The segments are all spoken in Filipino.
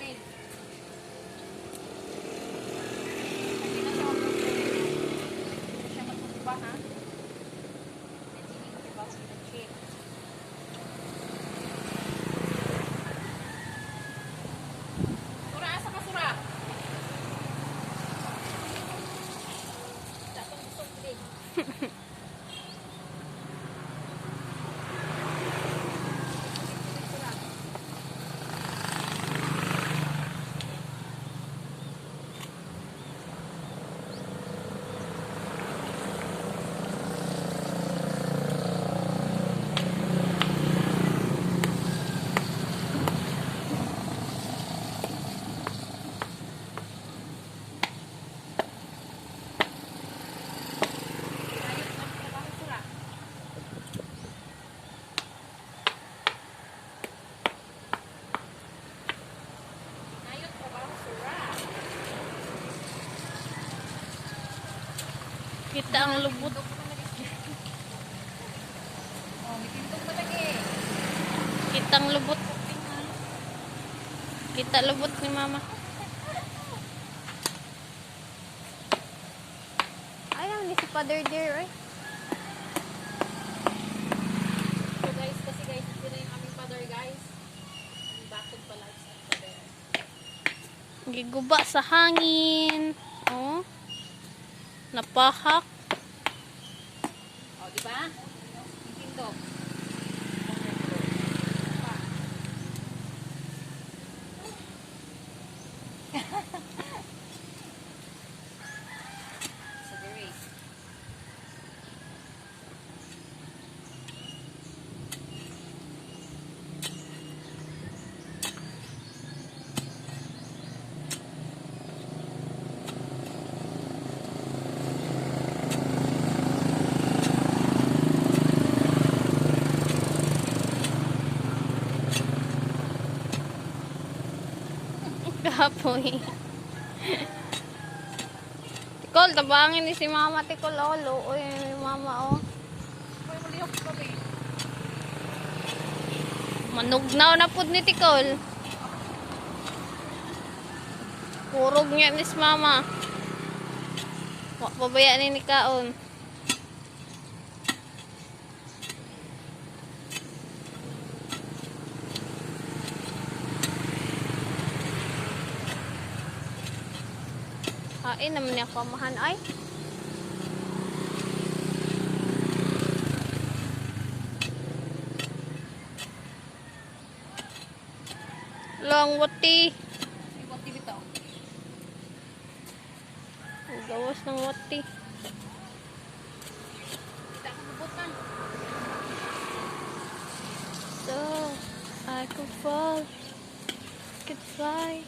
leg. Siya magpupa ha. Sura, asa ka sura? Datong busog leg. Kita ang lubot. Oh, may tindog pa lagi. Kita ang lubot. Kita lubot ni mama. Ayaw ni si Father Dear, eh. So guys, kasi guys, ito na yung aming father guys. Ang bakod pala sa father. Giguba sa hangin. Oh. Napahak. Oh, di ba? Yung tindog. Sa diri. Kapoy. Tikol, tabangin ni si mama. Tikol, oh. Luoy ni mama, oh. Uy, malihok kami. Manugnaw na pud ni Tikol. Purog niya ni si mama. Wa pabaya ni kaon. Hain naman niya pamahan ay. Long wati. Ibang TV to. Gawas ng wati. Kita ka mabutan. So, I could fall, could fly.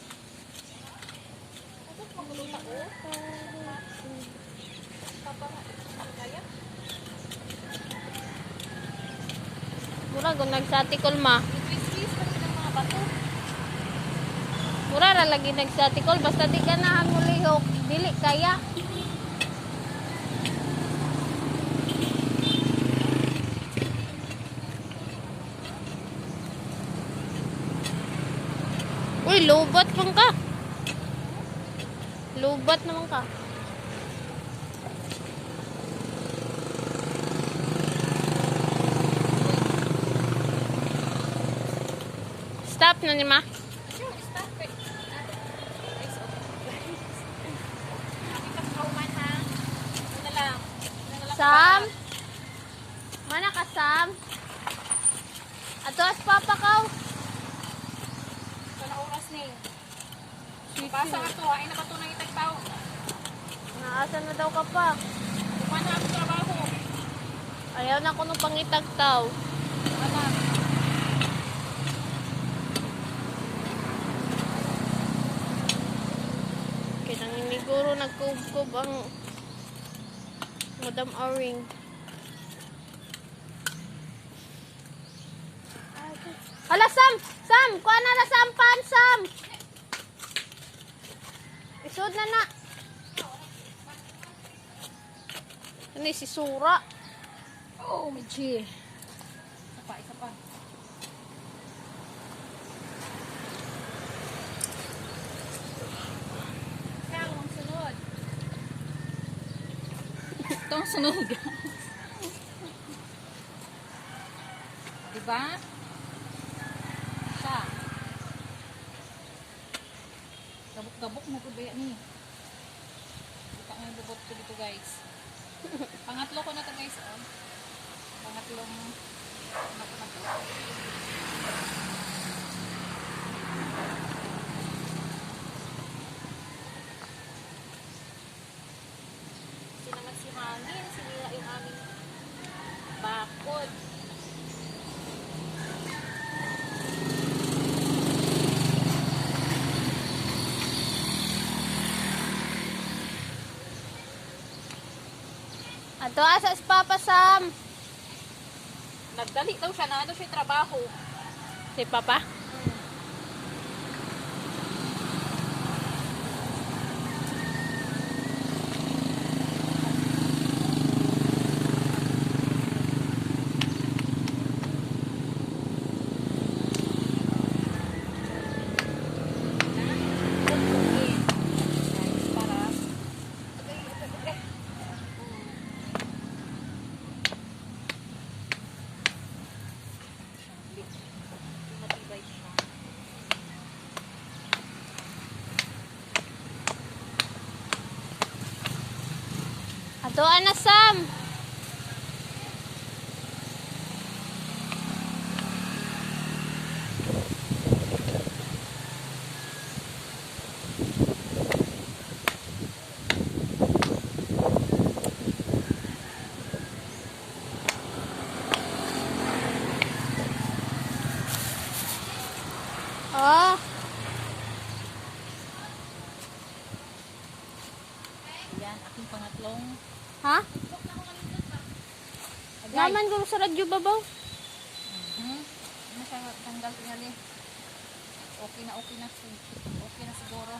Ano pa mabuta ko? Papa, kaya? Mura kung nagsatikol ma. Twist-twist pa rin ang mga bato. Mura ra lagi nagsatikol. Basta di ka na mulihok. Dili kaya. Uy, lubat pang ka. Lubat naman ka. Stop na ni ma. Sure, stop it. Guys, okay. Kami kapauman ha. Ano na lang. Ano na lang Sam? pa- Mana ka, Sam? Ato as papa kaw. Ito na oras ni. Basa ka to. Ay na ba ito nang itagtaw? Naasan na daw ka pa? Kumana ako trabaho. Ayaw na ko nung pangitagtaw. Ano? Kinanginiguro nagkubkob ang Madam Aring. Hala, Sam! Sam! Kuha na na sampan, Sam! Isod na na. Ano si Sura? Oh, Michi. Isa pa, isa pa. Itong sunog. Diba? Siya. Gabok-gabok mo ko ba yan eh. Kita nga yung bubot ko dito guys. Pangatlo ko na to guys. Oh. Pangatlong ano ko na to. Kasi naman si hangin. Sinira yung aming bakod. Ato asa si Papa Sam. Nagdali daw siya na ano siya trabaho. Si Papa? Ato na Sam. Oh, Yan, aking pangatlong. ha? Agay. Naman guro sa radyo babaw. Ano siya tanggal tingali. Okay na. Okay na siguro.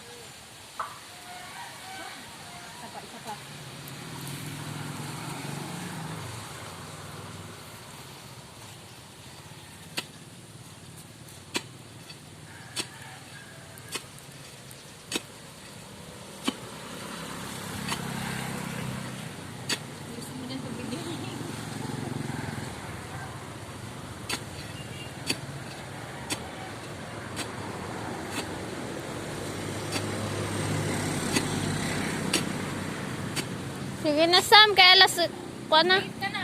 Isa pa. Gusto mo din pagbigyan. Sige na Sam, kaya alas kuha na. Wait ka na.